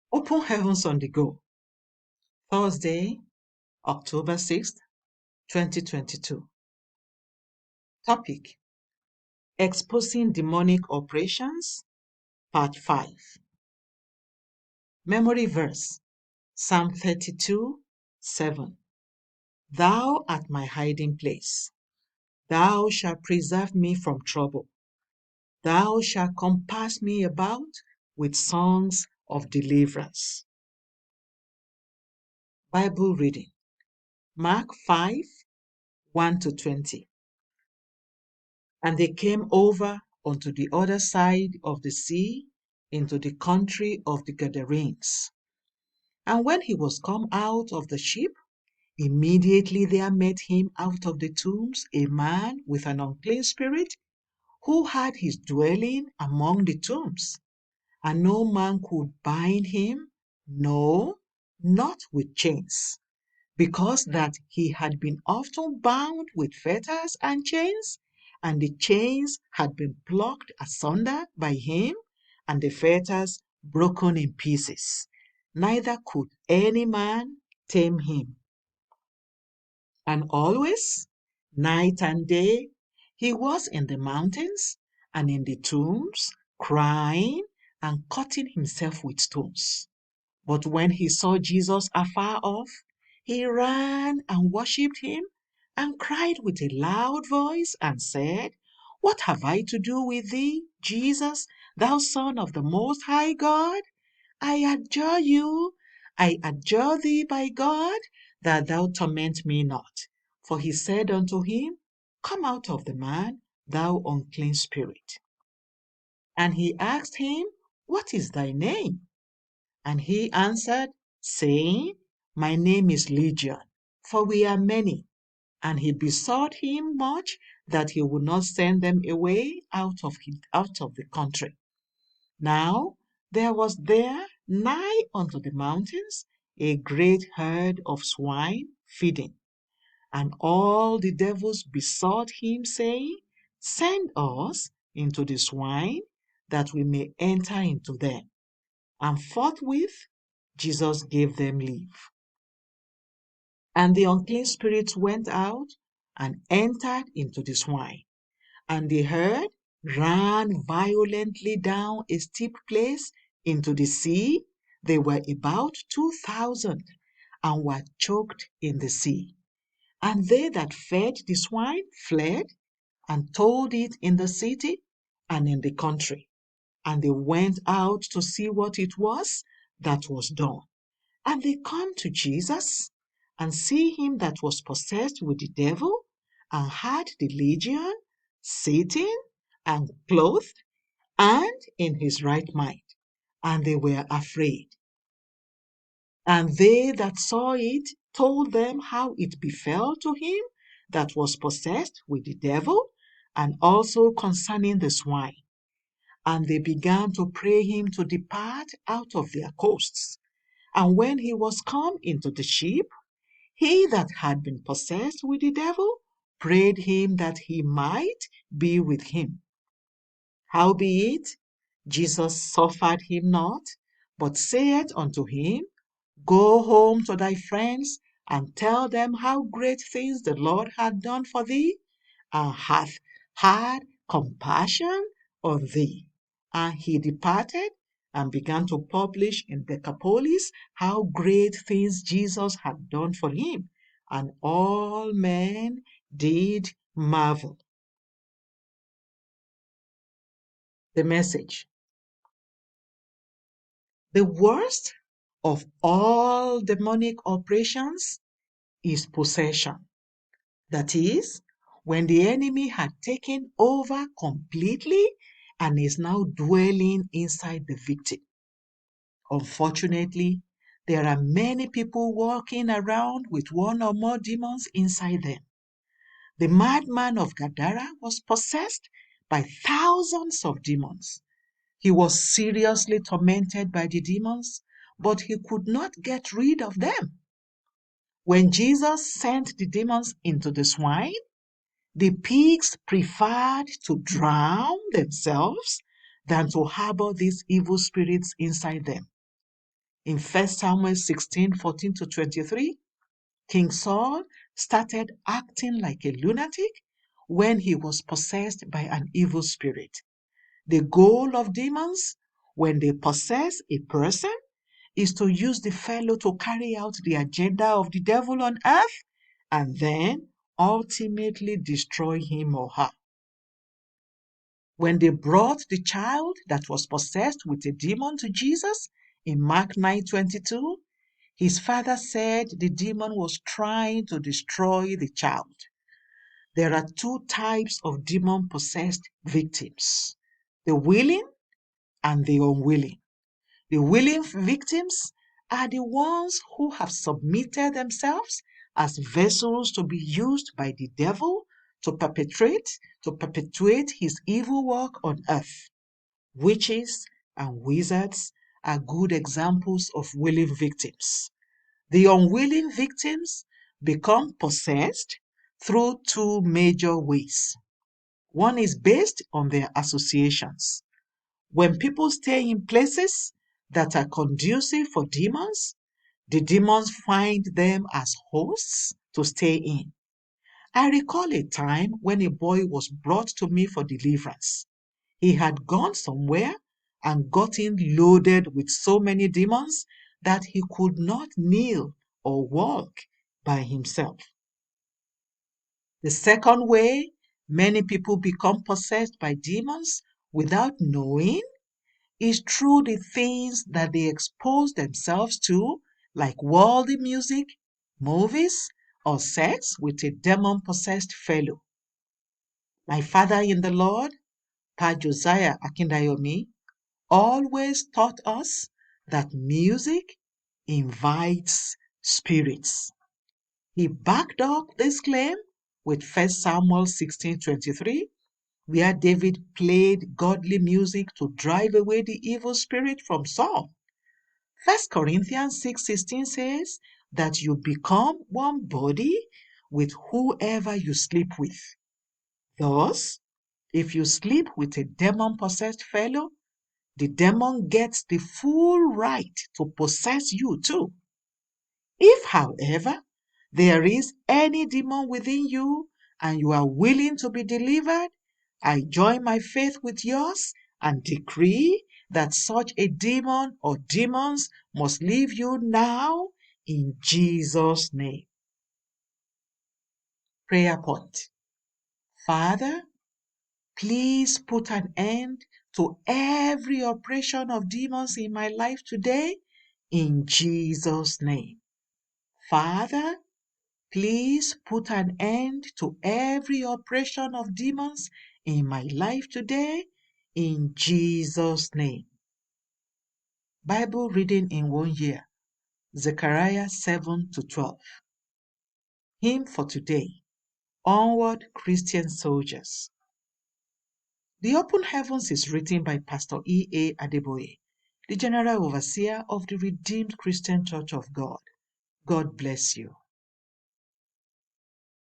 Open Heavens on the Go, Thursday, October 6th, 2022. Topic: Exposing Demonic Operations, Part 5. Memory Verse, Psalm 32, 7. Thou art my hiding place. Thou shalt preserve me from trouble. Thou shalt compass me about with songs of deliverance. Bible reading, Mark 5, 1-20. And they came over unto the other side of the sea, into the country of the Gadarenes. And when he was come out of the ship, immediately there met him out of the tombs a man with an unclean spirit, who had his dwelling among the tombs. And no man could bind him, no, not with chains, because that he had been often bound with fetters and chains, and the chains had been plucked asunder by him, and the fetters broken in pieces. Neither could any man tame him. And always, night and day, he was in the mountains and in the tombs, crying and cutting himself with stones. But when he saw Jesus afar off, he ran and worshipped him, and cried with a loud voice, and said, What have I to do with thee, Jesus, thou Son of the Most High God? I adjure you, I adjure thee by God, that thou torment me not. For he said unto him, Come out of the man, thou unclean spirit. And he asked him, What is thy name? And he answered, saying, My name is Legion, for we are many. And he besought him much that he would not send them away out of the country. Now there was there nigh unto the mountains a great herd of swine feeding. And all the devils besought him, saying, Send us into the swine, that we may enter into them. And forthwith Jesus gave them leave. And the unclean spirits went out and entered into the swine. And the herd ran violently down a steep place into the sea. They were about 2,000, and were choked in the sea. And they that fed the swine fled, and told it in the city and in the country. And they went out to see what it was that was done. And they come to Jesus, and see him that was possessed with the devil, and had the legion, sitting and clothed, and in his right mind. And they were afraid. And they that saw it told them how it befell to him that was possessed with the devil, and also concerning the swine. And they began to pray him to depart out of their coasts. And when he was come into the ship, he that had been possessed with the devil prayed him that he might be with him. Howbeit, Jesus suffered him not, but saith unto him, Go home to thy friends, and tell them how great things the Lord hath done for thee, and hath had compassion on thee. And he departed, and began to publish in Decapolis how great things Jesus had done for him. And all men did marvel. The message: the worst of all demonic operations is possession. That is, when the enemy had taken over completely and is now dwelling inside the victim. Unfortunately, there are many people walking around with one or more demons inside them. The madman of Gadara was possessed by thousands of demons. He was seriously tormented by the demons, but he could not get rid of them. When Jesus sent the demons into the swine, the pigs preferred to drown themselves than to harbor these evil spirits inside them. In 1 Samuel 16:14-23, King Saul started acting like a lunatic when he was possessed by an evil spirit. The goal of demons, when they possess a person, is to use the fellow to carry out the agenda of the devil on earth and then ultimately destroy him or her. When they brought the child that was possessed with a demon to Jesus in Mark 9:22, his father said the demon was trying to destroy the child. There are two types of demon-possessed victims: the willing and the unwilling. The willing victims are the ones who have submitted themselves as vessels to be used by the devil to perpetuate his evil work on earth. Witches and wizards are good examples of willing victims. The unwilling victims become possessed through two major ways. One is based on their associations. When people stay in places that are conducive for demons, the demons find them as hosts to stay in. I recall a time when a boy was brought to me for deliverance. He had gone somewhere and gotten loaded with so many demons that he could not kneel or walk by himself. The second way many people become possessed by demons without knowing is through the things that they expose themselves to, like worldly music, movies, or sex with a demon-possessed fellow. My father in the Lord, Pa Josiah Akindayomi, always taught us that music invites spirits. He backed up this claim with 1 Samuel 16:23, where David played godly music to drive away the evil spirit from Saul. 1 Corinthians 6:16 says that you become one body with whoever you sleep with. Thus, if you sleep with a demon-possessed fellow, the demon gets the full right to possess you too. If, however, there is any demon within you and you are willing to be delivered, I join my faith with yours and decree that such a demon or demons must leave you now in Jesus' name. Prayer point. Father, please put an end to every oppression of demons in my life today in Jesus' name. Father, please put an end to every oppression of demons in my life today in Jesus' name. Bible reading in 1 year, Zechariah 7-12. Hymn for today, Onward Christian Soldiers. The Open Heavens is written by Pastor E.A. Adeboye, the General Overseer of the Redeemed Christian Church of God. God bless you.